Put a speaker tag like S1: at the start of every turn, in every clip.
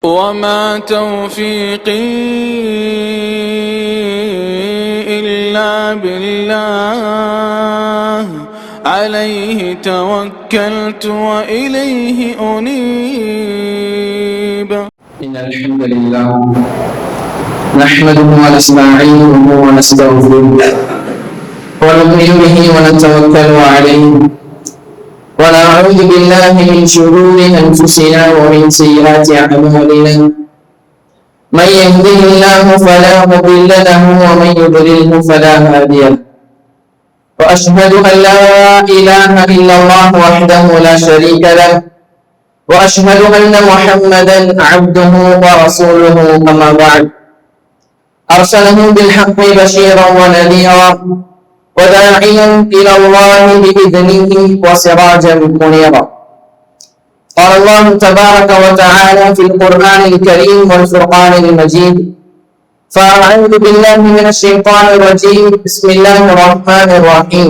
S1: وما توفيقي إلا بالله عليه توكلت وإليه أنيب.
S2: إن الحمد لله نحمده ونستعينه ونستغفره ونؤمن به ونتوكل عليه ونعوذ بالله من شرور أنفسنا ومن سيئات أعمالنا. من يهده الله فلا مضل له ومن يضلله فلا هادي له. وأشهد أن لا إله إلا الله وحده لا شريك له وأشهد أن محمدا عبده ورسوله. أما بعد، أرسله بالحق بشيرا ونذيرا وداعيا إلى الله بإذنه وسراجا منيرا. قال الله تبارك وتعالى في القرآن الكريم والفرقان المجيد: فأعوذ بالله من الشيطان الرجيم، بسم الله الرحمن الرحيم.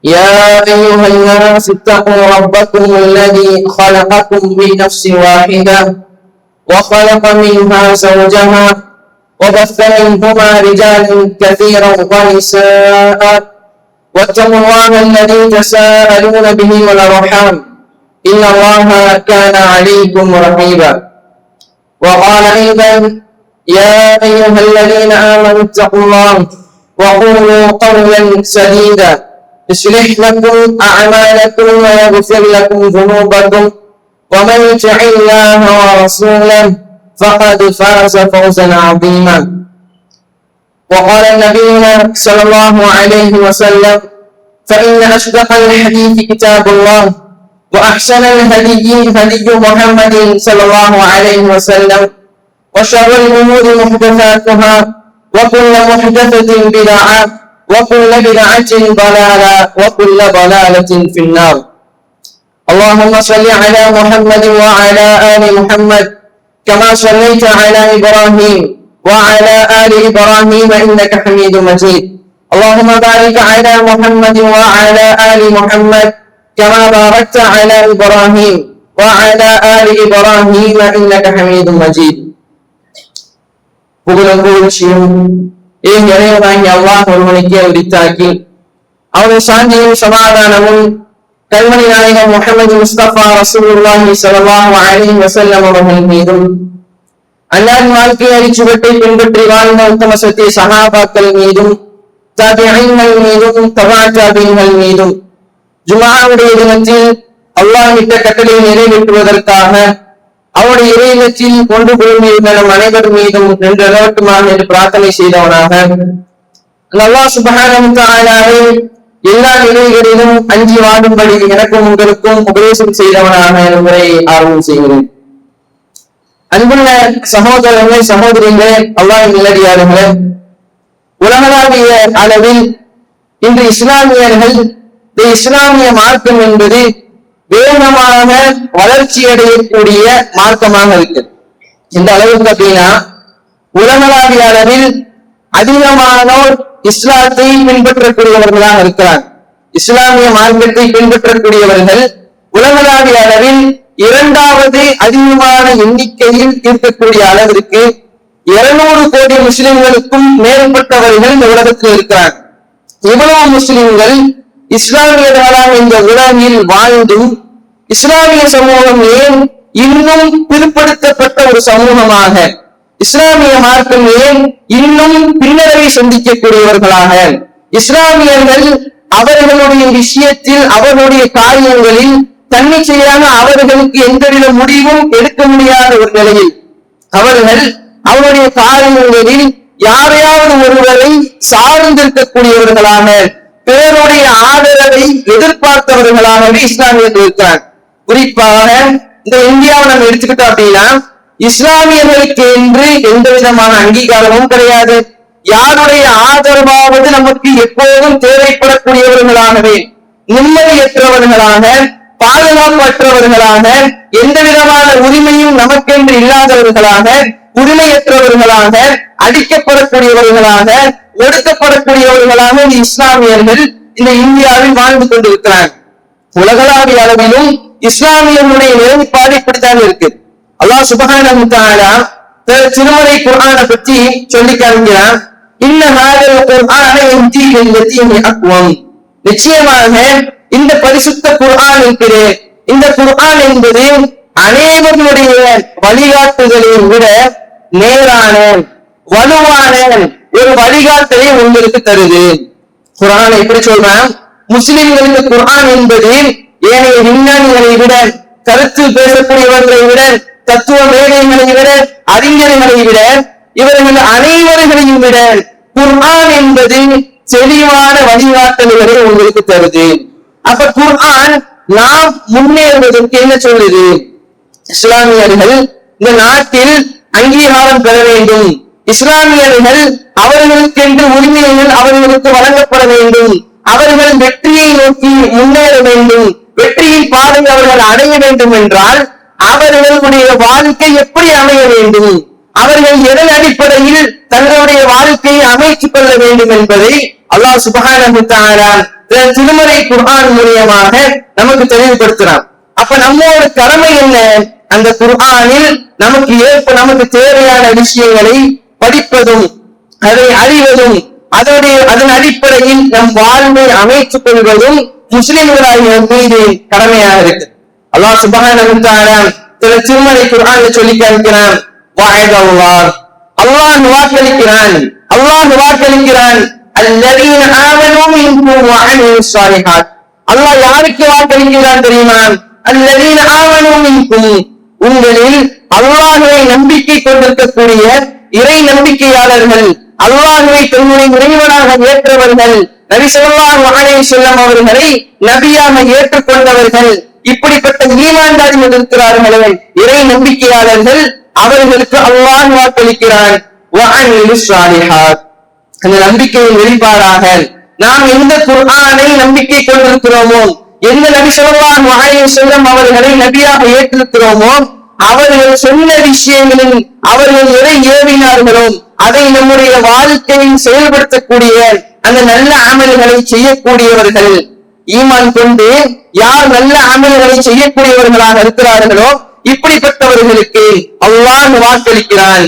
S2: يا أيها الناس اتقوا ربكم الذي خلقكم من نفس واحدة وخلق منها زوجها وبث منهما رجالا كثيرا ونساء واتقوا الله الذي تساءلون به والأرحام إن الله كان عليكم رقيبا. وقال أيضا: يا أيها الذين آمنوا اتقوا الله وقولوا قولا سديدا يصلح لكم أعمالكم ويغفر لكم ذنوبكم ومن يطع الله ورسوله فقد فاز فوزا عظيما. وقال نبينا صلى الله عليه وسلم: فإن أصدق الحديث كتاب الله وأحسن الهدي هدي محمد صلى الله عليه وسلم وشر الأمور محدثاتها وكل محدثة بدعة وكل بدعة ضلالة وكل ضلالة في النار. اللهم صل على محمد وعلى آل محمد كما صليت على إبراهيم وعلى آل إبراهيم إنك حميد مجيد. اللهم بارك على محمد وعلى آل محمد كما باركت على إبراهيم وعلى آل إبراهيم إنك حميد مجيد. புகழும் புகழ்ச்சியும் இறைவனாகிய அல்லாஹ் ஒருவனுக்கே உரித்தாக்கி, அவருடைய சாந்தியும் சமாதானமும் கல்மணி நாயகம் முஹம்மது முஸ்தபா ரசூலுல்லாஹி ஸல்லல்லாஹு அலைஹி வஸல்லம் அவர்கள் மீதும், அன்னாரின் வாழ்க்கை அடிச்சுவட்டை பின்பற்றி வாழ்ந்த உத்தம சத்திய சஹாபாக்கள் மீதும், தாபிஈன்கள் மீதும், தபா தாபிஈன்கள் மீதும் ஜும்ஆவுடைய தினத்தில் அல்லாஹ் இட்ட கட்டளையை நிறைவேற்றுவதற்காக அவருடைய இறையிலத்தில் கொண்டு போயிருந்த நம் அனைவர் மீதும் நின்று நிலவட்டுமாக என்று பிரார்த்தனை செய்தவனாக, அல்லாஹ் சுப்ஹானஹு வ தஆலாவை எல்லா நிலைகளிலும் அஞ்சி வாடும்படி எனக்கும் உங்களுக்கும் உபதேசம் செய்தவனாக என்பதை ஆர்வம் செய்கிறேன். அன்புள்ள சகோதரர்களே, சகோதரிகளே, அல்லாஹ்வின் நல்லடியார்களே, உலகளாவிய அளவில் இன்று இஸ்லாமியர்கள் இஸ்லாமிய மார்க்கம் என்பது வேகமாக வளர்ச்சி அடையக்கூடிய மார்க்கமாக இருக்கு. இந்த அளவுக்கு அப்படின்னா உலகளாவிய அளவில் அதிகமானோர் இஸ்லாத்தை பின்பற்றக்கூடியவர்களாக இருக்கிறார். இஸ்லாமிய மார்க்கத்தை பின்பற்றக்கூடியவர்கள் உலகளாவிய அளவில் இரண்டாவது அதிகமான எண்ணிக்கையில் இருக்கக்கூடிய அளவிற்கு 200 கோடி முஸ்லிம்களுக்கும் மேற்பட்டவர்கள் இந்த உலகத்தில் இருக்கிறார். இவ்வளவு முஸ்லிம்கள் இஸ்லாமியர்களாக இந்த உலகில் வாழ்ந்தும் இஸ்லாமிய சமூகம் ஏன் இன்னும் பிற்படுத்தப்பட்ட ஒரு சமூகமாக, இஸ்லாமிய மார்க்கம் ஏன் இன்னும் பின்னடைவை சந்திக்கக்கூடியவர்களாக, இஸ்லாமியர்கள் அவர்களுடைய விஷயத்தில் அவர்களுடைய காரியங்களில் தன்னிச்சையாக அவர்களுக்கு எந்தவித முடிவும் எடுக்க முடியாத ஒரு நிலையில் அவர்கள் அவருடைய காரியங்களில் யாரையாவது ஒருவரை சார்ந்திருக்கக்கூடியவர்களாக, பிறருடைய ஆதரவை எதிர்பார்த்தவர்களாகவே இஸ்லாமியர்கள் இருக்கிறார். குறிப்பாக இந்த இந்தியாவை நம்ம எடுத்துக்கிட்டோம் அப்படின்னா இஸ்லாமியர்களுக்கு என்று எந்த விதமான அங்கீகாரமும் கிடையாது. யாருடைய ஆதரவாவது நமக்கு எப்போதும் தேவைப்படக்கூடியவர்களாகவே, நிம்மதியற்றவர்களாக, பாதுகாப்பற்றவர்களாக, எந்த விதமான உரிமையும் நமக்கென்று இல்லாதவர்களாக, உரிமையற்றவர்களாக, அடிக்கப்படக்கூடியவர்களாக, ஒடுக்கப்படக்கூடியவர்களாக இஸ்லாமியர்கள் இந்த இந்தியாவில் வாழ்ந்து கொண்டிருக்கிறார். உலகளாவிய அளவிலும் இஸ்லாமியர்களுடைய நிலைப்பாடு இப்படித்தான் இருக்கு. அல்லாஹ் சுப்ஹானஹு வ தஆலா திருமறை குர்ஆனை பற்றி சொல்லி காண்கிறான். இன்ன ஹாதல் குர்ஆன யஹ்தி லில்லதி ஹிய அக்வம். நிச்சயமாக இந்த பரிசுத்த குர்ஆன் இருக்கிறது, இந்த குர்ஆன் என்பது அனைவருடைய வழிகாட்டுதலை விட நேரான வலுவான ஒரு வழிகாட்டலை உங்களுக்கு தருது. குர்ஆனை எப்படி சொல்றான்? முஸ்லிம்களுக்கு குர்ஆன் என்பது ஏனைய விஞ்ஞானிகளை விட, கருத்து பேசக்கூடியவர்களை விட, தத்துவ மேதைகளை விட, அறிஞர்களை விட, இவர்கள் அனைவர்களையும் விட குர்ஆன் என்பது தெளிவான வழிகாட்டல்களை உங்களுக்கு தருது. அப்ப குர்ஆன் நாம் முன்னேறுவதற்கு என்ன சொல்லுது? இஸ்லாமியர்கள் இந்த நாட்டில் அங்கீகாரம் பெற வேண்டும், இஸ்லாமியர்கள் அவர்களுக்கென்று உரிமைகள் அவர்களுக்கு வழங்கப்பட வேண்டும், அவர்கள் வெற்றியை நோக்கி முன்னேற வேண்டும், வெற்றியின் பாதை அவர்கள் அடைய வேண்டும் என்றால் அவர்களுடைய வாழ்க்கை எப்படி அமைய வேண்டும், அவர்கள் எதன் அடிப்படையில் தங்களுடைய வாழ்க்கையை அமைத்துக் கொள்ள வேண்டும் என்பதை அல்லாஹ் சுப்ஹானஹு வ தஆலா திருமறை குர்ஆன் மூலமாக நமக்கு தெளிவுபடுத்துறான். அப்ப நம்மோட கடமை என்ன? அந்த குர்ஆனில் நமக்கு தேவையான விஷயங்களை படிப்பதும் அதை அறிவதும் அதன் அடிப்படையில் நம் வாழ்வை அமைத்துக் கொள்வதும் முஸ்லிம்களாகிய மீது கடமையாக இருக்கு. அல்லாஹ் சுப்ஹானஹு வ தஆலா திருமறை குர்ஆனில் சொல்லி காண்கிறான், அல்லாஹ் வாக்களிக்கிறான் அல்லதீன ஆமனூ மின்கும் வ அமிலுஸ் ஸாலிஹாத். அல்லாஹ் யாருக்கு வாக்களிக்கிறான் தெரியுமா? அல்லதீன ஆமனூ மின்கும், உங்களில் அல்லாஹ்வை நம்பிக்கை கொண்டிருக்கக்கூடிய இறை நம்பிக்கையாளர்கள், அல்லாஹ்வை தன்னுடைய இறைவனாக ஏற்றவர்கள், நபி ஸல்லல்லாஹு அலைஹி வஸல்லம் அவர்களை நபியாக ஏற்றுக்கொண்டவர்கள், இப்படிப்பட்ட ஈமான்தாரிகள் இருக்கிறார்களே இறை நம்பிக்கையாளர்கள், அவர்களுக்கு அல்லாஹ் வாக்களிக்கிறான் வ அமிலுஸ் ஸாலிஹாத். அந்த நம்பிக்கையின் வெளிப்பாடாக நாம் எந்த குர்ஆனை நம்பிக்கை கொண்டிருக்கிறோமோ, எந்த நபி ஸல்லல்லாஹு அலைஹி வஸல்லம் அவர்களை நபியாக ஏற்றிருக்கிறோமோ, அவர்கள் சொன்ன விஷயங்களில் அவர்கள் எதை ஏவினார்களோ அதை நம்முடைய வாழ்க்கையில் செயல்படுத்தக்கூடிய அந்த நல்ல அமல்களை செய்யக்கூடியவர்கள், ஈமான் கொண்டு யார் நல்ல அமல்களை செய்யக்கூடியவர்களாக இருக்கிறார்களோ இப்படிப்பட்டவர்களுக்கு அல்லாஹ் வாக்களிக்கிறான்,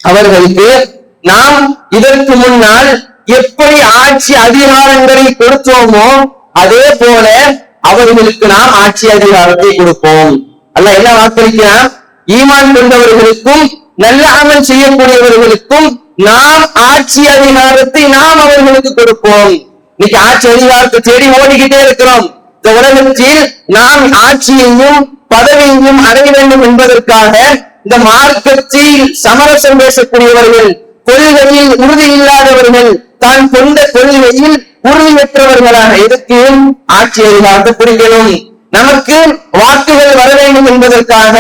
S2: அவர்களுக்கு நாம் இதற்கு முன்னால் எப்படி ஆட்சி அதிகாரங்களை கொடுத்தோமோ அதே போல அவர்களுக்கு நாம் ஆட்சி அதிகாரத்தை கொடுப்போம். அல்லாஹ் என்ன வாக்களிக்கிறான்? ஈமான் கொண்டவர்களுக்கும் நல்ல அமல் செய்யக்கூடியவர்களுக்கும் நாம் ஆட்சி அதிகாரத்தை நாம் அவர்களுக்கு கொடுப்போம். இன்னைக்கு ஆட்சி அதிகாரத்தை தேடி ஓடிக்கிட்டே இருக்கிறோம். இந்த உலகத்தில் நாம் ஆட்சியையும் பதவியையும் அடைய வேண்டும் என்பதற்காக இந்த மார்க்கத்தில் சமரசம் பேசக்கூடியவர்கள், கொள்கையில் உறுதி இல்லாதவர்கள், தான் கொண்ட கொள்கையில் உறுதியற்றவர்களாக இருக்கு ஆட்சி அதிகாரத்தை பிடிக்கணும், நமக்கு வாக்குகள் வர வேண்டும் என்பதற்காக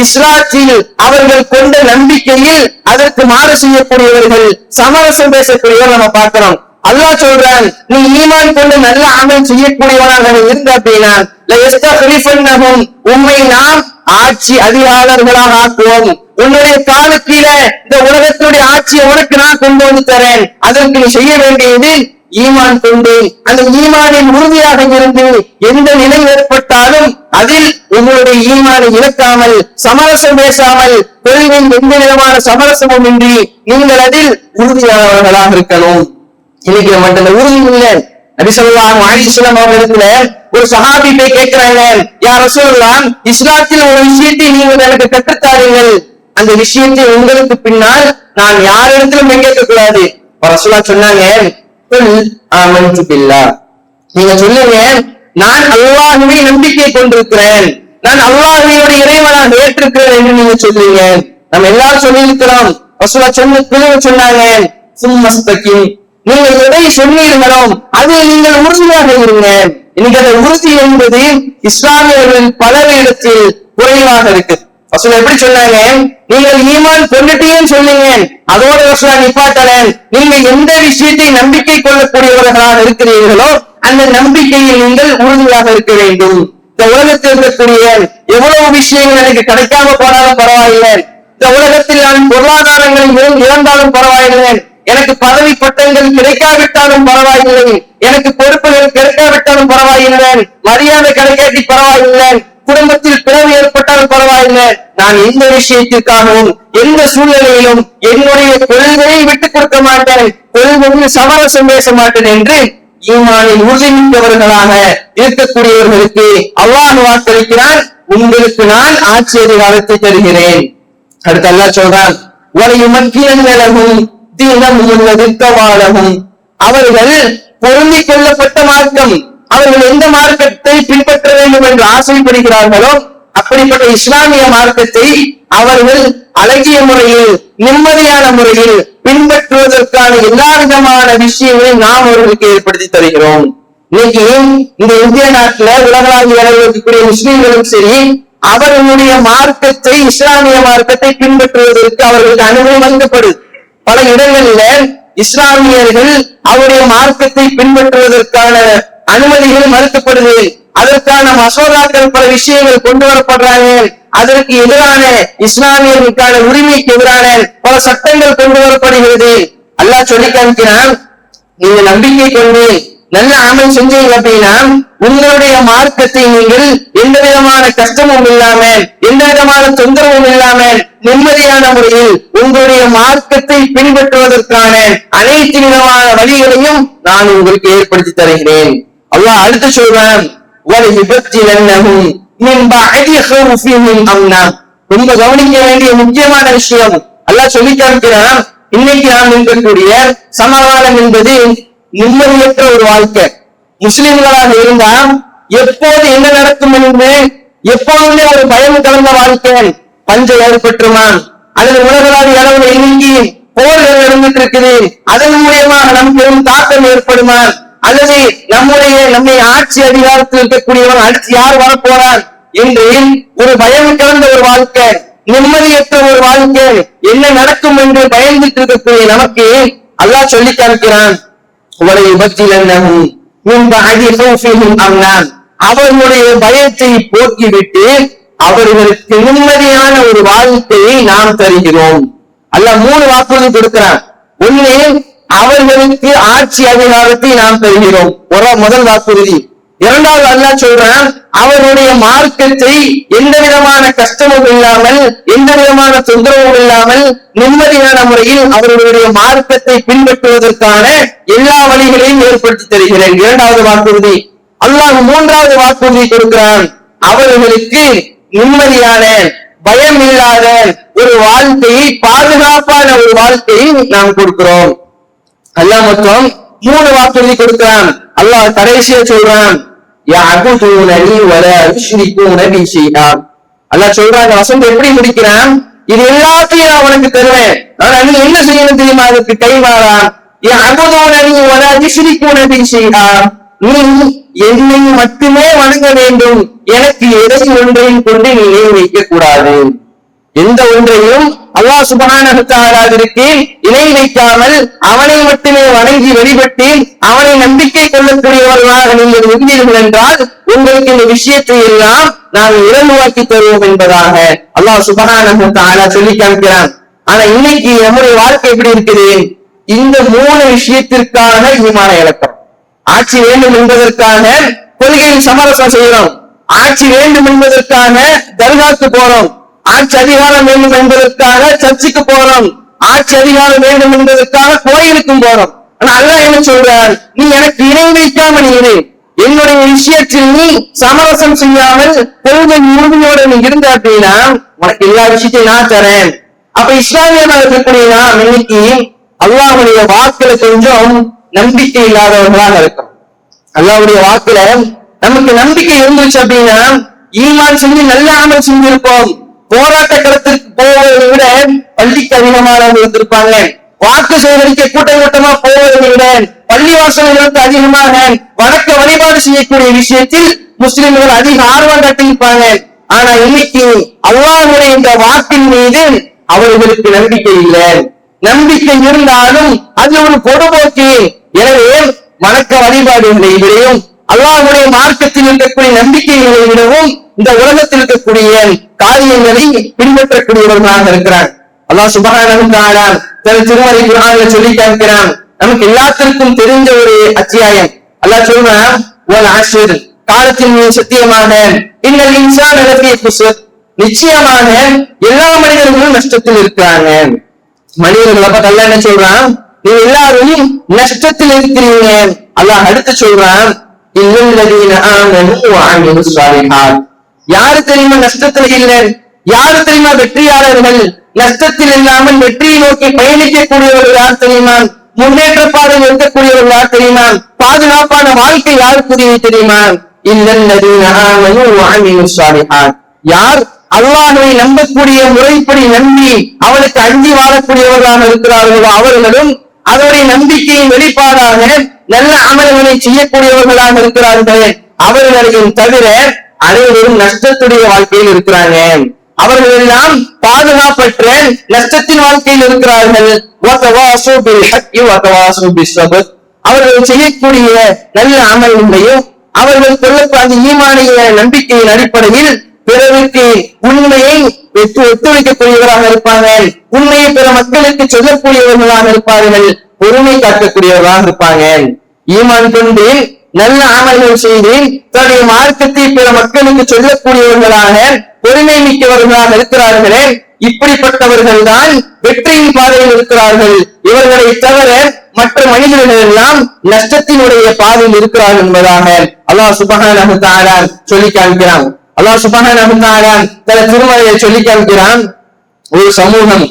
S2: இஸ்லாத்தில் அவர்கள் கொண்ட நம்பிக்கையில் அதற்கு மாறு செய்யக்கூடியவர்கள், சமரசம் பேசக்கூடியவர் நம்ம பார்க்கிறோம். அல்லாஹ் சொல்றான், நீ ஈமான் கொண்டு நல்ல அமல் செய்யக்கூடியவனாக இருந்த அப்படின்னா உண்மை நாம் ஆட்சி அதிகாரர்களாக ஆக்குவோம், உன்னுடைய காலத்தில இந்த உலகத்தினுடைய ஆட்சியை உனக்கு நான் கொண்டு வந்து தரேன், அதற்கு நீ செய்ய வேண்டியது ஈமான் கொண்டு அந்த ஈமானின் உறுதியாக இருந்து எந்த நிலை ஏற்பட்டாலும் அதில் உங்களுடைய ஈமானை இழக்காமல், சமரசம் பேசாமல், கொள்கையில் எந்த விதமான சமரசமும் இன்றி நீங்கள் அதில் உறுதியானவர்களாக இருக்கணும். இன்னைக்கு மட்டும் உறுதி இல்லை. நபி ஸல்லல்லாஹு அலைஹி வஸல்லம் அவர்களிடத்துல ஒரு சஹாபி போய் கேட்கிறாங்க, யா ரசூலுல்லாஹ், இஸ்லாத்தில் ஒரு விஷயத்தை நீங்கள் எனக்கு கற்றுத்தாருங்கள், அந்த விஷயத்தை உங்களுக்கு பின்னால் நான் யாரிடத்திலும் கேட்க கூடாது. ரசூலுல்லாஹ் சொன்னாங்க, ஆமன்து பில்லாஹ், நீங்க சொல்லுங்க நான் அல்லாஹ்வை நம்பிக்கை கொண்டிருக்கிறேன், நான் அல்லாஹ்வையுடைய இறைவனாக ஏற்றிருக்கிறேன் என்று நீங்க சொல்லுங்க. நம்ம எல்லாரும் சொல்லியிருக்கிறோம். ரசூலுல்லாஹ் சொன்னாங்க, சும்மஸ்தகிம், நீங்க எதை சொன்னீர்களோ அதில் நீங்கள் உறுதியாக இருங்க. இன்னைக்கு அந்த உறுதி என்பது இஸ்லாமியர்களின் பலரிடத்தில் குறைவாக இருக்கு. ரசூல் எப்படி சொன்னாங்க, நீங்கள் ஈமான் கொண்டுட்டீங்கன்னு சொன்னீங்க, அதோட ரசூல் நிப்பாட்டல, நீங்க எந்த விஷயத்தை நம்பிக்கை கொள்ளக்கூடியவர்களாக இருக்கிறீர்களோ அந்த நம்பிக்கையில் நீங்கள் உறுதியாக இருக்க வேண்டும். இந்த உலகத்தில் இருக்கக்கூடிய எவ்வளவு விஷயங்கள் எனக்கு கிடைக்காம போனாலும் பரவாயில்லை, இந்த உலகத்தில் நான் பொருளாதாரங்களை இழந்தாலும் பரவாயில்லை, எனக்கு பதவி பட்டங்கள் கிடைக்காவிட்டாலும் பரவாயில்லை, எனக்கு பொறுப்புகள் கிடைக்காவிட்டாலும் பரவாயில்லை, மரியாதை கிடைக்காட்டி பரவாயில்லை, குடும்பத்தில் பிளவு ஏற்பட்டாலும் பரவாயில்லை, நான் எந்த விஷயத்திற்காகவும் எந்த சூழ்நிலையிலும் என்னுடைய கொள்கையை விட்டுக் கொடுக்க மாட்டேன், கொள்கையில் சமரசம் பேச மாட்டேன் என்று ஈமானில் உறுதிமிக்கவர்களாக இருக்கக்கூடியவர்களுக்கு அல்லாஹ் வாக்களிக்கிறான், உங்களுக்கு நான் ஆட்சி அதிகாரத்தை தருகிறேன். அடுத்து அல்லாஹ் சொல்றான், அவர்கள் பொருந்திக் கொள்ளப்பட்ட மார்க்கம், அவர்கள் எந்த மார்க்கத்தை பின்பற்ற வேண்டும் என்று ஆசைப்படுகிறார்களோ அப்படிப்பட்ட இஸ்லாமிய மார்க்கத்தை அவர்கள் அழகிய முறையில் நிம்மதியான முறையில் பின்பற்றுவதற்கான எல்லா விதமான விஷயங்களையும் நாம் அவர்களுக்கு ஏற்படுத்தி தருகிறோம். இன்னைக்கு இந்த இந்திய நாட்டுல உலகளாவிய அளவில் இருக்கக்கூடிய முஸ்லிம்களும் சரி, அவர்களுடைய மார்க்கத்தை இஸ்லாமிய மார்க்கத்தை பின்பற்றுவதற்கு அவர்களுக்கு அனுமதி வழங்கப்படுது. பல இடங்களில இஸ்லாமியர்கள் அவருடைய மார்க்கத்தை பின்பற்றுவதற்கான அனுமதிகள் மறுக்கப்படுது. அதற்கான மசோதாக்கள் பல விஷயங்கள் கொண்டு வரப்படுறாங்க. அதற்கு எதிரான இஸ்லாமியர்களுக்கான உரிமைக்கு எதிரான பல சட்டங்கள் கொண்டு வரப்படுகிறது. அல்லாஹ் சொல்லி காமிக்கிறான், நீங்க நம்பிக்கை கொண்டு நல்ல அமல் செஞ்சீங்க அப்படின்னா உங்களுடைய மார்க்கத்தை நீங்கள் எந்த விதமான கஷ்டமும் இல்லாம எந்த விதமான தொந்தரவும் இல்லாம நிம்மதியான முறையில் உங்களுடைய மார்க்கத்தை பின்பற்றுவதற்கான அனைத்து விதமான வழிகளையும் நான் உங்களுக்கு ஏற்படுத்தி தருகிறேன். அல்லாஹ் அடுத்து சொல்றான், ரொம்ப கவனிக்க வேண்டிய முக்கியமான விஷயம் அல்லாஹ் சொல்லி காமிக்கிறான், இன்னைக்கு நாம் இருக்கக்கூடிய சமாதானம் என்பது நிம்மதியற்ற ஒரு வாழ்க்கை. முஸ்லிம்களாக இருந்தா எப்போது என்ன நடக்கும் என்று எப்போதுமே ஒரு பயம் கலந்த வாழ்க்கை. பஞ்சம் ஏற்பட்டுமா அல்லது உலகளாவிய அளவில் இன்னைக்கு போர்கள் நடந்துட்டு இருக்குது, அதன் மூலியமாக நமக்கு பெரும் தாக்கம் ஏற்படுமா அல்லது நம்மை ஆட்சி அதிகாரத்தில் இருக்கக்கூடியவன் அடுத்து யார் வரப்போறான் என்று ஒரு பயம் கலந்த ஒரு வாழ்க்கை, நிம்மதியற்ற ஒரு வாழ்க்கை, என்ன நடக்கும் என்று பயந்துட்டு இருக்கக்கூடிய நமக்கு அல்லாஹ் சொல்லி காமிக்கிறான், அவர்களுடைய பயத்தை போக்கிவிட்டு அவர்களுக்கு நிம்மதியான ஒரு வாழ்க்கையை நாம் தருகிறோம். அல்லாஹ் 3 வாக்குறுதி கொடுக்கிறான். ஒண்ணு, அவர்களுக்கு ஆட்சி அதிகாரத்தை நாம் தருகிறோம், முதல் வாக்குறுதி. இரண்டாவது அல்லாஹ் சொல்றான், அவருடைய மார்க்கத்தை எந்த விதமான கஷ்டமும் இல்லாமல் எந்த விதமான தொந்தரவும் இல்லாமல் நிம்மதியான முறையில் அவர்களுடைய மார்க்கத்தை பின்பற்றுவதற்கான எல்லா வழிகளையும் ஏற்படுத்தி தருகிறேன். இரண்டாவது வாக்குறுதி. அல்லாஹ் 3வது வாக்குறுதி கொடுக்கிறான், அவர்களுக்கு நிம்மதியான பயம் இல்லாத ஒரு வாழ்க்கையை, பாதுகாப்பான ஒரு வாழ்க்கையை நாம் கொடுக்கிறோம். அல்லாஹ் மொத்தம் 3 வாக்குறுதி கொடுக்கிறான். அல்லாஹ் கடைசியா சொல்றான், அல்லாஹ் சொல்றாங்க, வசந்த் எப்படி முடிக்கிறான், இது எல்லாத்தையும் நான் உனக்கு தருவேன், ஆனா நீ என்ன செய்யணும் தெரியுமா, அதுக்கு கைமாறா நீ என்னை மட்டுமே வணங்க வேண்டும், எனக்கு எதை ஒன்றையும் கொண்டு நீ வைக்க கூடாது. எந்த ஒன்றையும் அல்லாஹ் சுப்ஹானஹு வ தஆலாவிற்கு இணை வைக்காமல் அவனை மட்டுமே வணங்கி வழிபட்டு அவனை நம்பிக்கை கொள்ளக்கூடியவர்களாக நீங்கள் இருந்தீர்கள் என்றால் உங்களுக்கு இந்த விஷயத்தை எல்லாம் நாம் இலகுவாக்கி தருவோம் என்பதாக அல்லாஹ் சுப்ஹானஹு வ தஆலா சொல்லி காமிக்கிறான். ஆனா இன்னைக்கு நம்முடைய வாழ்க்கை எப்படி இருக்குது, இந்த 3 விஷயத்திற்கான ஈமான இலக்கம். ஆட்சி வேண்டும் என்பதற்கான கொள்கையில் சமரசம் செய்கிறோம், ஆட்சி வேண்டும் என்பதற்கான தர்காக்கு போறோம், ஆட்சி அதிகாரம் வேண்டும் என்பதற்காக சர்ச்சுக்கு போறோம், ஆட்சி அதிகாரம் வேண்டும் என்பதற்காக கோயிலுக்கும் போறோம். ஆனா அல்லாஹ் என்ன சொல்றார், நீ எனக்கு இணை வைக்காமல் இரு, என்னுடைய விஷயத்தில் நீ சமரசம் செய்யாமல் கொள்கை உறுதியோடு நீ இருந்த அப்படின்னா உனக்கு எல்லா விஷயத்தையும் நான் தரேன். அப்ப இஸ்லாமியமாக இருக்கக்கூடிய நாம் இன்னைக்கு அல்லாஹ்வுடைய வாக்குல கொஞ்சம் நம்பிக்கை இல்லாதவர்களாக இருக்கும். அல்லாஹ்வுடைய வாக்குல நமக்கு நம்பிக்கை இருந்துச்சு அப்படின்னா ஈமான் செஞ்சு நல்ல அமல் செஞ்சிருப்போம். போராட்ட களத்திற்கு போவதை விட பள்ளிக்கு அதிகமானவங்க இருந்திருப்பாங்க. வாக்கு சேகரிக்க கூட்டம் கூட்டமா போவதை விட பள்ளிவாசல்களுக்கு அதிகமாக வணக்க வழிபாடு செய்யக்கூடிய விஷயத்தில் முஸ்லிம்கள் அதிக ஆர்வம் காட்டியிருப்பாங்க. ஆனா இன்னைக்கு அல்லாஹ்வுடைய இந்த வாக்கின் மீது அவர்களுக்கு நம்பிக்கை இல்லை. நம்பிக்கை இருந்தாலும் அது ஒரு பொதுபோக்கு. எனவே வணக்க வழிபாடுகளை விடையும் அல்லாஹ்வுடைய மார்க்கத்தில் இருக்கக்கூடிய நம்பிக்கைகளை விடவும் இந்த உலகத்தில் இருக்கக்கூடிய காரியங்களை பின்பற்றக்கூடியவர்களாக இருக்கிறார். அல்லாஹ் சுப்ஹானஹு வ தஆலா தன் திருமறை குர்ஆன்ல சொல்லி காண்கிறான். நமக்கு எல்லாத்திற்கும் தெரிஞ்ச ஒரு அத்தியாயம். அல்லாஹ் சொல்றான், வல் அஸ்ர், காலத்தின் மீது சத்தியமாக, இன்னல் இன்சான லஃபீ குஸ்ர், நிச்சயமாக எல்லா மனிதர்களும் நஷ்டத்தில் இருக்கிறாங்க. மனிதர்களை பார்த்து அல்லாஹ் என்ன சொல்றான், நீ எல்லாரும் நஷ்டத்தில் இருக்கிறீங்க. அல்லாஹ் அடுத்து சொல்றான், இல்லல்லதீன ஆமனூ வ அமிலுஸ் ஸாலிஹாத், யாரு தெரியுமா நஷ்டத்தில் இல்லை, யாரு தெரியுமா வெற்றியாளர்கள், நஷ்டத்தில் இல்லாமல் வெற்றியை நோக்கி பயணிக்கக்கூடியவர்கள் யார் தெரியுமா, முன்னேற்ற பாதையில் இருக்கக்கூடியவர்கள் யார் தெரியுமா, பாதுகாப்பான வாழ்க்கை யாருக்குரியது தெரியுமா, இல்லல்லதீன ஆமனூ வ அமிலுஸ் ஸாலிஹாத், யார் அல்லாஹ்வை நம்பக்கூடிய முறைப்படி நம்பி அவனுக்கு அஞ்சி வாழக்கூடியவர்களாக இருக்கிறார்களோ அவர்களும் அவருடைய நம்பிக்கையின் வெளிப்பாடாக நல்ல அமல்களை செய்யக்கூடியவர்களாக இருக்கிறார்கள். அவர்களையும் தவிர அனைவரும் நஷ்டத்துடைய வாழ்க்கையில் இருக்கிறாங்க. அவர்கள் எல்லாம் பாதுகாப்பற்ற நஷ்டத்தின் வாழ்க்கையில் இருக்கிறார்கள். அவர்கள் செய்யக்கூடிய நல்ல அமல்களையும் அவர்கள் கொள்ளப்பட்ட ஈமானிய நம்பிக்கையின் அடிப்படையில் பிறருக்கு உண்மையை ஒத்துழைக்கக்கூடியவராக இருப்பார்கள், உண்மையை பிற மக்களுக்கு சொல்லக்கூடியவர்களாக இருப்பார்கள், பொறுமை காக்கக்கூடியவர்களாக இருப்பாங்க. ஈமான் கொண்டு நல்ல அமல்கள் செய்து தன்னுடைய மார்க்கத்தை பிற மக்களுக்கு சொல்லக்கூடியவர்களாக பொறுமை மிக்கவர்களாக இருக்கிறார்களே, இப்படிப்பட்டவர்கள் தான் வெற்றியின் பாதையில் இருக்கிறார்கள். இவர்களை தவிர மற்ற மனிதர்கள் எல்லாம் நஷ்டத்தினுடைய பாதையில் இருக்கிறார்கள் என்பதாக அல்லாஹ் சுப்ஹானஹு வ தஆலா சொல்லி காண்கிறான். அல்லாஹ் சுப்ஹானஹு வ தஆலா தன் திருமறையை சொல்லி காண்கிறான், ஒரு சமூகம்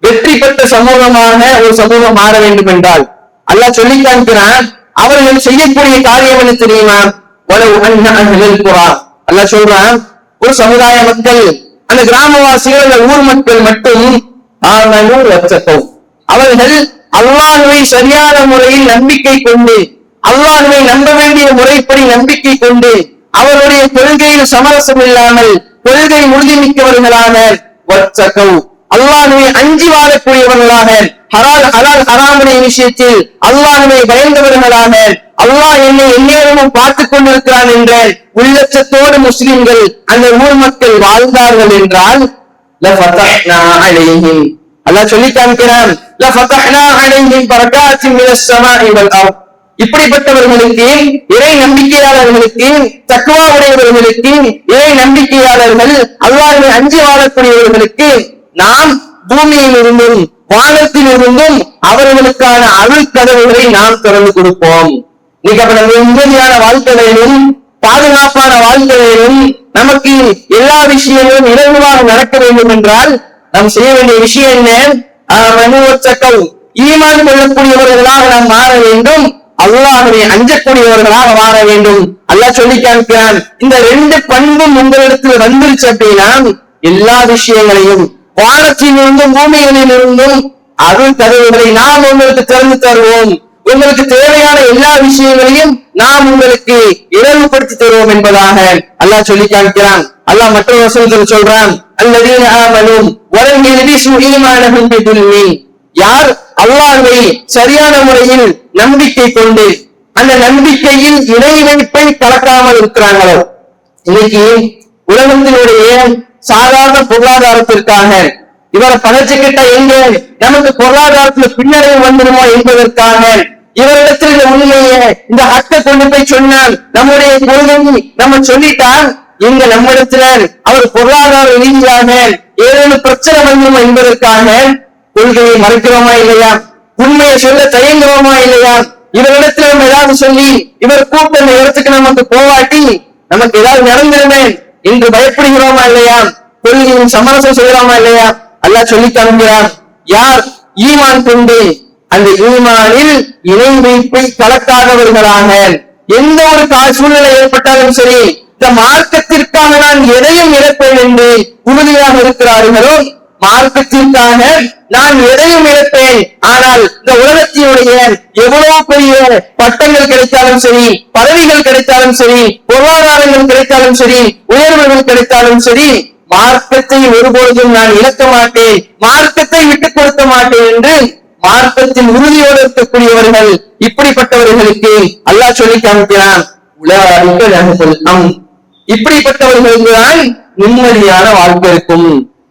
S2: வெற்றி பெற்ற சமூகமாக ஒரு சமூகம் மாற வேண்டும் என்றால் அல்லாஹ் சொல்லி காண்கிறான், அவர்கள் செய்யக்கூடிய காரியம் என்ன தெரியுமா, அல்லாஹ் சொல்றான், ஒரு சமுதாய மக்கள், அந்த கிராமவாசிகள், அந்த ஊர் மக்கள் மட்டும் அவர்கள் அல்லாஹ்வை சரியான முறையில் நம்பிக்கை கொண்டு, அல்லாஹ்வை நம்ப வேண்டிய முறைப்படி நம்பிக்கை கொண்டு, அவருடைய கொள்கையில் சமரசம் இல்லாமல் கொள்கை உறுதிமிக்கவர்களாக, அல்லாஹ்வை அஞ்சி வாழக்கூடியவர்களாக, ஹலால் ஹராமுடைய விஷயத்தில் அல்லாஹ்வை பயந்தவர்களாக, அல்லாஹ் என்னை எந்நேரமும் பார்த்துக் கொண்டிருக்கிறான் என்ற உள்ளச்சத்தோடு முஸ்லிம்கள் அந்த ஊர் மக்கள் வாழ்ந்தார்கள் என்றால் அல்லாஹ் சொல்லி காண்கிறான், இப்படிப்பட்டவர்களுக்கு, இறை நம்பிக்கையாளர்களுக்கு, தக்வா உடையவர்களுக்கு, இறை நம்பிக்கையாளர்கள், அல்லாஹ்வை அஞ்சி வாழக்கூடியவர்களுக்கு நாம் பூமியில் இருந்தும் வானத்தில் இருந்தும் அவர்களுக்கான அருள் கதவுகளை நாம் திறந்து கொடுப்போம். நிம்மதியான வாழ்க்கையிலும் பாதுகாப்பான வாழ்க்கையிலும் நமக்கு எல்லா விஷயங்களும் இலகுவாக நடக்க வேண்டும் என்றால் நாம் செய்ய வேண்டிய விஷயம் என்ன, ஈமான் கொள்ளக்கூடியவர்களாக நாம் மாற வேண்டும், அல்லாஹ்வை அஞ்சக்கூடியவர்களாக மாற வேண்டும். அல்லாஹ் சொல்லி காண்கிறான், இந்த ரெண்டு பண்பும் உங்களிடத்தில் வந்துருச்சு அப்படின்னா எல்லா விஷயங்களையும் வானத்திலிருந்தும் பூமிகளில் இருந்தும் அருள் கதவுகளை நாம் உங்களுக்கு திறந்து தருவோம், உங்களுக்கு தேவையான எல்லா விஷயங்களையும் நாம் உங்களுக்கு இலகுபடுத்தி தருவோம் என்பதாக அல்லாஹ் சொல்லி காண்கிறான். அல்லாஹ் மற்றொரு வசனத்தில் சொல்றான், அல்லதீன ஆமனூ வலம் யல்பிஸூ ஈமானஹும் பிதுல்மின், யார் அல்லாஹ்வை சரியான முறையில் நம்பிக்கை கொண்டு அந்த நம்பிக்கையில் இணை வைப்பை கலக்காமல் இருக்கிறாங்களோ. இன்னைக்கு உலகத்தினுடைய சாதாரண பொருளாதாரத்திற்காக இவரை பணச்சுக்கிட்ட எங்க நமக்கு பொருளாதாரத்துல பின்னடைவு வந்துடுமோ என்பதற்காக இவரிடத்தில் இந்த உண்மையை, இந்த ஹக்கை கொண்டு போய் சொன்னால் நம்முடைய கொள்கையை நம்ம சொல்லிட்டால் இங்க நம்மிடத்துல அவர் பொருளாதார ரீதியாக ஏதேனும் பிரச்சனை வந்துடும் என்பதற்காக கொள்கையை மறைக்கிறோமா இல்லையா, உண்மையை சொல்ல தயங்குறோமா இல்லையா, இவரிடத்துல நம்ம ஏதாவது சொல்லி இவர் கூப்பிட்ட இந்த இடத்துக்கு நமக்கு போவாட்டி நமக்கு ஏதாவது நடந்துருமே என்று பயப்படுகிறோமா இல்லையா, கொள்கையின் சமரசம் செய்கிறோமா இல்லையா. அல்லாஹ் சொல்லி காண்கிறார், யார் ஈமான் கொண்டு அந்த ஈமானில் இணை வைப்பை கலக்காதவர்களாக எந்த ஒரு சூழ்நிலை ஏற்பட்டாலும் சரி இந்த மார்க்கத்திற்காக நான் எதையும் இழப்பேன் என்று உறுதியாக இருக்கிறார்களோ, மார்க்கத்திற்காக நான் எதையும் இழப்பேன், ஆனால் இந்த உலகத்தினுடைய எவ்வளவு பெரிய பட்டங்கள் கிடைத்தாலும் சரி, பதவிகள் கிடைத்தாலும் சரி, பொருளாதாரங்கள் கிடைத்தாலும் சரி, உயர்வுகள் கிடைத்தாலும் சரி, மார்க்கத்தை ஒருபொழுதும் நான் இழக்க மாட்டேன், மார்க்கத்தை விட்டுக் கொடுக்க மாட்டேன் என்று மார்க்கத்தின் உறுதியோடு இருக்கக்கூடியவர்கள், இப்படிப்பட்டவர்களுக்கு அல்லாஹ் சொல்லி காண்கிறான், இப்படிப்பட்டவர்களுக்கு தான் நிம்மதியான வாழ்க்கை இருக்கும்,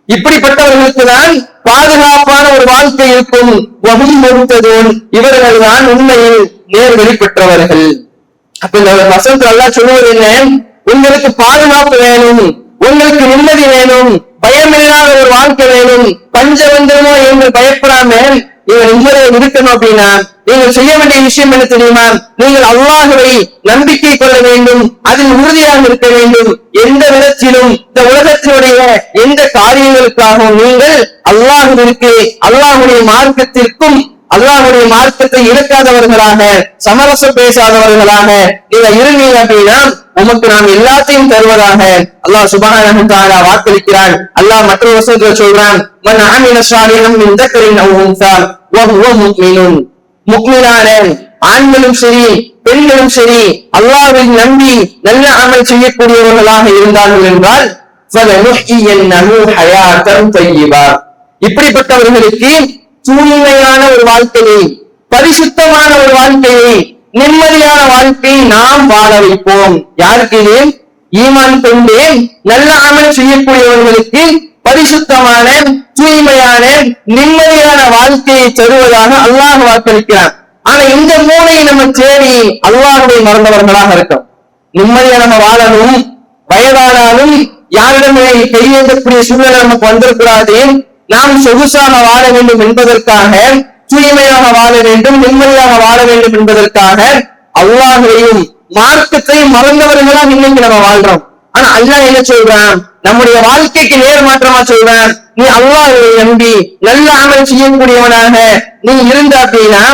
S2: இப்படிப்பட்டவர்களுக்கு தான் பாதுகாப்பான ஒரு வாழ்க்கை இருக்கும். வகை பொறுத்ததோன் இவர்கள் தான் உண்மையில் நேர்வழி பெற்றவர்கள். அப்ப இந்த வசனத்துல எல்லாம் சொல்லுவது என்ன? உங்களுக்கு பாதுகாப்பு வேணும், உங்களுக்கு நிம்மதி வேணும், பயமில்லாத ஒரு வாழ்க்கை வேணும், பஞ்ச வந்துருமோ என்று பயப்படாம நீங்க நிம்மதியை இருக்கணும் அப்படின்னா நீங்கள் செய்ய வேண்டிய விஷயம் என்ன தெரியுமா? நீங்கள் அல்லாஹ்வை நம்பிக்கை கொள்ள வேண்டும், அதில் உறுதியாக இருக்க வேண்டும். எந்த விதத்திலும் இந்த உலகத்தினுடைய எந்த காரியங்களுக்காகவும் நீங்கள் அல்லாஹ்விற்கு, அல்லாஹ்வுடைய மார்க்கத்திற்கும், அல்லாஹ்வுடைய மார்க்கத்தை இழக்காதவர்களாக, சமரசம் பேசாதவர்களாக நீங்க இருந்தீங்க அப்படின்னா உமக்கு நாம் எல்லாத்தையும் தருவதாக அல்லாஹ் சுப்ஹானஹு வ தஆலா வாக்களிக்கிறான். அல்லாஹ் மற்றொரு வசனத்துல சொல்றான், மன் அமில ஸாலிஹன் மின் தக்கரின் அவ் உன்ஸா வ ஹுவ முஃமினுன். முஃமினான ஆண்களும் சரி பெண்களும் சரி அல்லாஹ்வை நம்பி நல்ல அமல் செய்யக்கூடியவர்களாக இருந்தார்கள் என்றால் ஃபலனுஹ்யியன்னஹு ஹயாத்தன் தய்யிபா. இப்படிப்பட்டவர்களுக்கு தூய்மையான ஒரு வாழ்க்கையை, பரிசுத்தமான ஒரு வாழ்க்கையை, நிம்மதியான வாழ்க்கையை நாம் வாழ வைப்போம். யாருக்கு? ஈமான் கொண்டு நல்ல அமல் செய்யக்கூடியவர்களுக்கு பரிசுத்தமான, தூய்மையான, நிம்மதியான வாழ்க்கையை தருவதாக அல்லாஹ் வாக்களிக்கிறான். ஆனா இந்த மூளையை நம்ம தேடி அல்லாஹ்வை மறந்தவர்களாக இருக்கோம். நிம்மதியா நம்ம வாழணும், வயதானாலும் யாரிடமே கையேந்தக்கூடிய சூழ்நிலை நமக்கு வந்திருக்கிறாது. நாம் சொகுசாக வாழ வேண்டும் என்பதற்காக, தூய்மையாக வாழ வேண்டும், நிம்மதியாக வாழ வேண்டும் என்பதற்காக அல்லாஹ்வையும் மார்க்கத்தையும் மறந்தவர்களாக இன்னைக்கு நம்ம வாழ்றோம். ஆனா அல்லாஹ் என்ன சொல்றான்? நம்முடைய வாழ்க்கைக்கு நேர்மாற்றமா சொல்றான், நீ அல்லாஹ்வை நம்பி நல்ல அமல் செய்யக்கூடியவனாக நீ இருந்த அப்படின்னா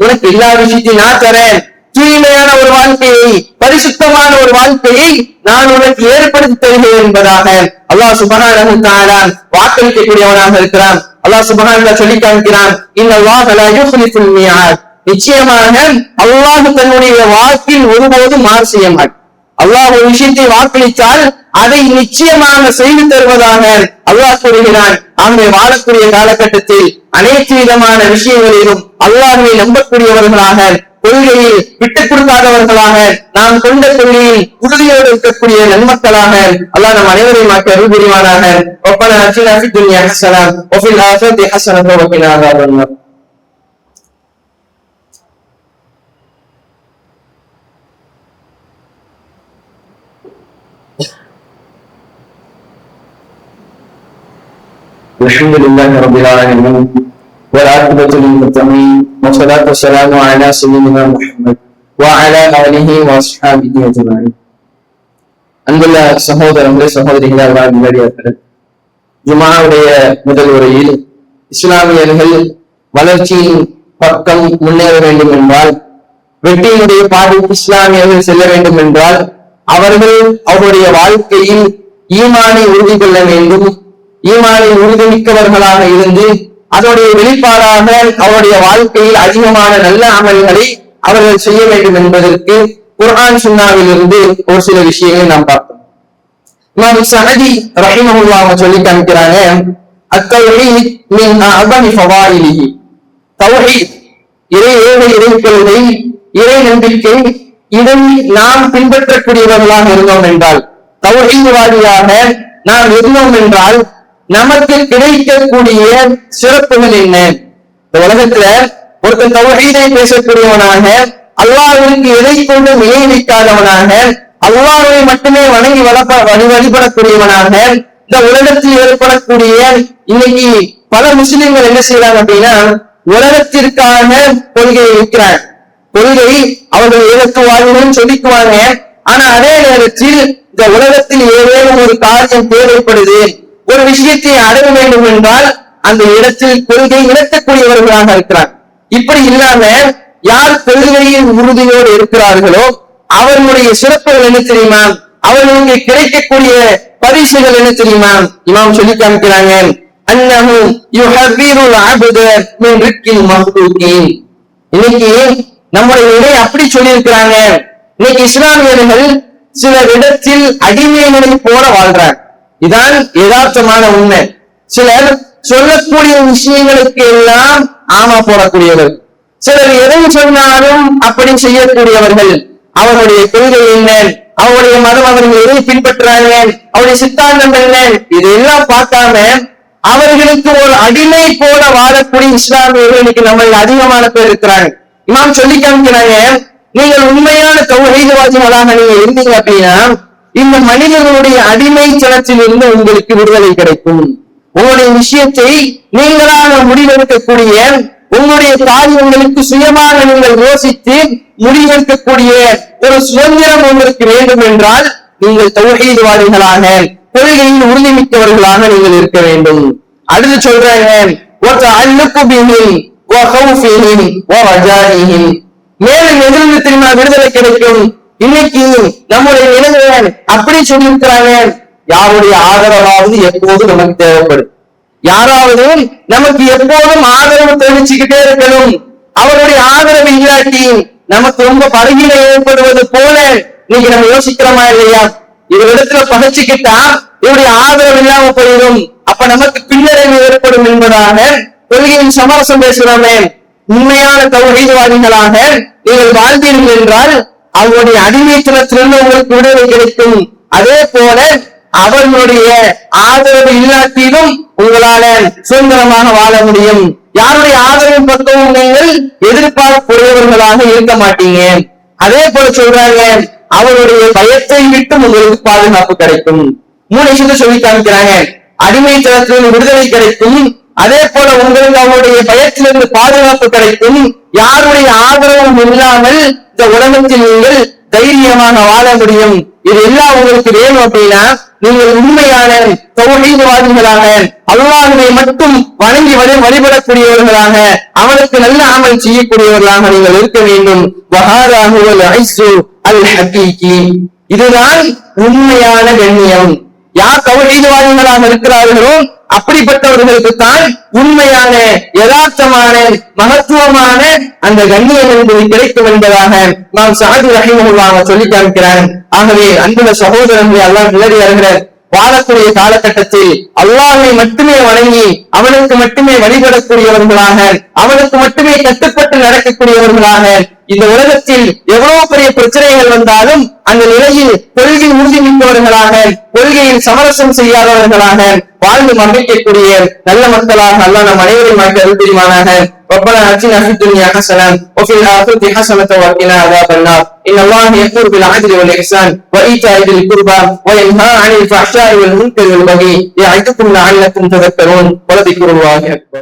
S2: உனக்கு எல்லா விஷயத்தையும் நான் தரேன். தூய்மையான ஒரு வாழ்க்கையை, பரிசுத்தமான ஒரு வாழ்க்கையை நான் உனக்கு ஏற்படுத்தி தருகிறேன் என்பதாக அல்லாஹ் சுப்ஹானஹு வ தஆலா வாக்களிக்கக்கூடியவனாக இருக்கிறான். அல்லாஹ் சுப்ஹானஹு வ தஆலா சொல்லி காண்கிறான், இன்னல்லாஹ லா யுக்லிஃபுல் மிஆத். நிச்சயமாக அல்லாஹ் தன்னுடைய வாக்கில் ஒருபோதும் மாறு செய்ய மாட்டான். அல்லாஹ் ஒரு விஷயத்தை வாக்களித்தால் அதை நிச்சயமாக செய்து தருவதாக அல்லாஹ் கூறுகிறான். ஆகவே வாழக்கூடிய காலகட்டத்தில் அனைத்து விதமான விஷயங்களிலும் அல்லாஹ்வை நம்பக்கூடியவர்களாக, கொள்கையில் விட்டுக் கொடுக்காதவர்களாக, நாம் கொண்ட கொள்கையில் உறுதியோடு இருக்கக்கூடிய நன்மக்களாக அல்லாஹ் நம் அனைவரையும் மாற்றி அருள் புரிவானாக. ரப்பனா ஆத்தினா ஃபித் துன்யா ஹஸனா வ ஃபில் ஆখিরাতি ஹஸனத்தன் வ கினா அஸாபன்னார். الحمد لله رب العالمين والعاقبة للمتقين والصلاة والسلام على سيدنا محمد وعلى آله وأصحابه أجمعين. அன்புள்ள சகோதரர்களே, சகோதரிகளே, அல்லாஹ்வின் ஜுமாவுடைய முதல் உரையில் இஸ்லாமியர்கள் வளர்ச்சியின் பக்கம் முன்னேற வேண்டும் என்றால், வெற்றியினுடைய பாதைக்கு இஸ்லாமியர்கள் செல்ல வேண்டும் என்றால் அவர்கள் அவருடைய வாழ்க்கையில் ஈமானை உறுதி கொள்ள வேண்டும். ஈமானை உறுதிமிக்கவர்களாக இருந்து அதனுடைய வெளிப்பாடாக அவருடைய வாழ்க்கையில் அதிகமான நல்ல அமல்களை அவர்கள் செய்ய வேண்டும் என்பதற்கு குர்ஆன் சுன்னாவில் இருந்து ஒரு சில விஷயங்களை நாம் பார்த்தோம். இமாம் ஸஅதி ரஹிமஹுல்லாஹ் சொல்லி காமிக்கிறாங்க, அத்தௌஹீத் மின் அஅஸமி ஃபவாயிலிஹி. தௌஹீத், இறை கொள்கை, இறை நம்பிக்கை, இதை நாம் பின்பற்றக்கூடியவர்களாக இருந்தோம் என்றால், தௌஹீத்வாதியாக நாம் இருந்தோம் என்றால் நமக்கு கிடைக்கக்கூடிய சிறப்புகள் என்ன? இந்த உலகத்துல ஒருத்தன் தௌஹீதை பேசக்கூடியவனாக, அல்லாஹ்விற்கு எதை கொண்டு இணை வைக்காதவனாக, அல்லாஹ்வை மட்டுமே வணங்கி வழிபடக்கூடியவனாக இந்த உலகத்தில் ஏற்படக்கூடிய இன்னைக்கு பல முஸ்லிம்கள் என்ன செய்யறாங்க அப்படின்னா, உலகத்திற்காக கொள்கையை வைக்கிறாங்க. கொள்கை அவர்கள் ஏகத்துவாதிகளும் சொல்லிக்குவாங்க. ஆனா அதே நேரத்தில் இந்த உலகத்தில் ஏதேனும் ஒரு காரியம் தேவைப்படுது, ஒரு விஷயத்தை அடைய வேண்டும் என்றால் அந்த இடத்தில் கொள்கை இழக்கக்கூடியவர்களாக இருக்கிறார். இப்படி இல்லாம யார் கொள்கையின் உறுதியோடு இருக்கிறார்களோ அவர்களுடைய சிறப்புகள் என்ன தெரியுமா? அவர்களுக்கு கிடைக்கக்கூடிய பரிசுகள் என்ன தெரியுமா? இமாம் சொல்லி காமிக்கிறாங்க, அன்னஹு யுஹர்ரிருல் அப்த மின் ரிக்கில் மஹ்லூகின். இன்னைக்கு நம்முடைய இறை அப்படி சொல்லி இருக்கிறாங்க. இன்னைக்கு இஸ்லாமியர்கள் சில இடத்தில் அடிமைகளை போல வாழ்றாங்க. இதான் யதார்த்தமான உண்மை. சிலர் சொல்லக்கூடிய விஷயங்களுக்கு எல்லாம் ஆமா போடக்கூடியவர்கள், சிலர் எதை சொன்னாலும் அப்படி செய்யக்கூடியவர்கள். அவருடைய கொள்கை என்ன, அவருடைய மதம், அவர்கள் எதை பின்பற்றுறாங்க, அவருடைய சித்தாந்தம் என்ன, இதெல்லாம் பார்க்காம அவர்களுக்கு ஒரு அடிமை போல வாழக்கூடிய இஸ்லாமியர்கள் இன்னைக்கு நம்ம அதிகமான பேர் இருக்கிறாங்க. இமாம் சொல்லி காமிக்கிறாங்க, நீங்கள் உண்மையான தௌஹீத்வாதிகளாக நீங்க இருந்தீங்க அப்படின்னா இந்த மனிதர்களுடைய அடிமைத்தனத்திலிருந்து உங்களுக்கு விடுதலை கிடைக்கும். உங்களுடைய விஷயத்தை நீங்களாக முடிவெடுக்கக்கூடிய, உங்களுடைய காரியங்களுக்கு சுயமாக நீங்கள் யோசித்து முடிவெடுக்கக்கூடிய ஒரு சுதந்திரம் உங்களுக்கு வேண்டும் என்றால் நீங்கள் தௌஹீத்வாதிகளாக, கொள்கையில் உறுதிமிக்கவர்களாக நீங்கள் இருக்க வேண்டும். அடுத்து சொல்றாங்க, மேலும் எதிர்ந்து தெரியுமா விடுதலை கிடைக்கும். இன்னைக்கு நம்முடைய இளைஞர்கள் அப்படி சொல்லியிருக்கிறாங்க, யாருடைய ஆதரவாவது எப்போதும் நமக்கு தேவைப்படும், யாராவது நமக்கு எப்போதும் ஆதரவு தெரிவிச்சுக்கிட்டே இருக்கணும். அவருடைய ஆதரவு இல்லாட்டி நமக்கு ரொம்ப பலகீனம் ஏற்படுவது போல இன்னைக்கு நம்ம யோசிக்கிறோமா இல்லையா? இவரிடத்துல பகைச்சுக்கிட்டா இவருடைய ஆதரவு இல்லாம போயிடும், அப்ப நமக்கு பின்னடைவு ஏற்படும் என்பதாக கொள்கையின் சமரசம் பேசுகிறோமே. உண்மையான தௌஹீத்வாதிகளாக நீங்கள் வாழ்ந்தீர்கள் என்றால் அவருடைய அடிமைத்தனத்திலிருந்து உங்களுக்கு விடுதலை கிடைக்கும். அதே போல அவர்களுடைய ஆதரவு இல்லாட்டிலும் உங்களால சுதந்திரமாக வாழ முடியும். யாருடைய ஆதரவு பக்கமும் நீங்கள் எதிர்பார்ப்புடையவர்களாக இருக்க மாட்டீங்க. அதே போல சொல்றாங்க, அவருடைய பயத்தை விட்டு உங்களுக்கு பாதுகாப்பு கிடைக்கும். 3 விஷயத்தை சொல்லி காமிக்கிறாங்க. அடிமைத்தனத்திலிருந்து விடுதலை கிடைக்கும், அதே போல உங்களுக்கு அவருடைய பயத்திலிருந்து பாதுகாப்பு கிடைக்கும், யாருடைய ஆதரவும் இல்லாமல் இந்த உலகத்தில் நீங்கள் தைரியமாக வாழ முடியும். இது எல்லாம் உங்களுக்கு வேணும் அப்படின்னா நீங்கள் உண்மையான தௌஹீத்வாதிகளாக, அல்லாஹ்வை மட்டும் வணங்கி வழிபடக்கூடியவர்களாக, அவனுக்கு நல்ல அமல் செய்யக்கூடியவர்களாக நீங்கள் இருக்க வேண்டும். இதுதான் உண்மையான கண்ணியம். யார் தௌஹீத்வாதிகளாக இருக்கிறார்களோ அப்படிப்பட்டவர்களுக்கு தான் உண்மையான யதார்த்தமான மகத்துவமான அந்த கண்ணியம் என்பது கிடைக்கும் என்பதாக நாம் சாதி ரஹிமஹுல்லாஹ் சொல்லி காமிக்கிறார். ஆகவே அன்புள்ள சகோதரர்களே, அல்லாஹ் நிலடியார்கள் வாழக்கூடிய காலகட்டத்தில் அல்லாஹை மட்டுமே வணங்கி அவனுக்கு மட்டுமே வழிபடக்கூடியவர்களாக, அவனுக்கு மட்டுமே கட்டுப்பட்டு நடக்கக்கூடியவர்களாக, இந்த உலகத்தில் எவ்வளவு பெரிய பிரச்சனைகள் வந்தாலும் அந்த நிலையில் கொள்கை உறுதிமிக்கவர்களாக, கொள்கையில் சமரசம் செய்யாதவர்களாக வாழ்ந்து மகிழ்க்கக்கூடிய நல்ல மக்களாக அல்லாஹ் நம் அனைவரையும் அருள் புரிவானாக. ربنا آتنا في الدنيا حسنة وفي الآخرة حسنة وقنا عذاب النار. إن الله يأمر بالعدل والإحسان وإيتاء ذي القربى وينهى عن الفحشاء والمنكر والبغي يعظكم لعلكم تذكرون ولذكر الله أكبر.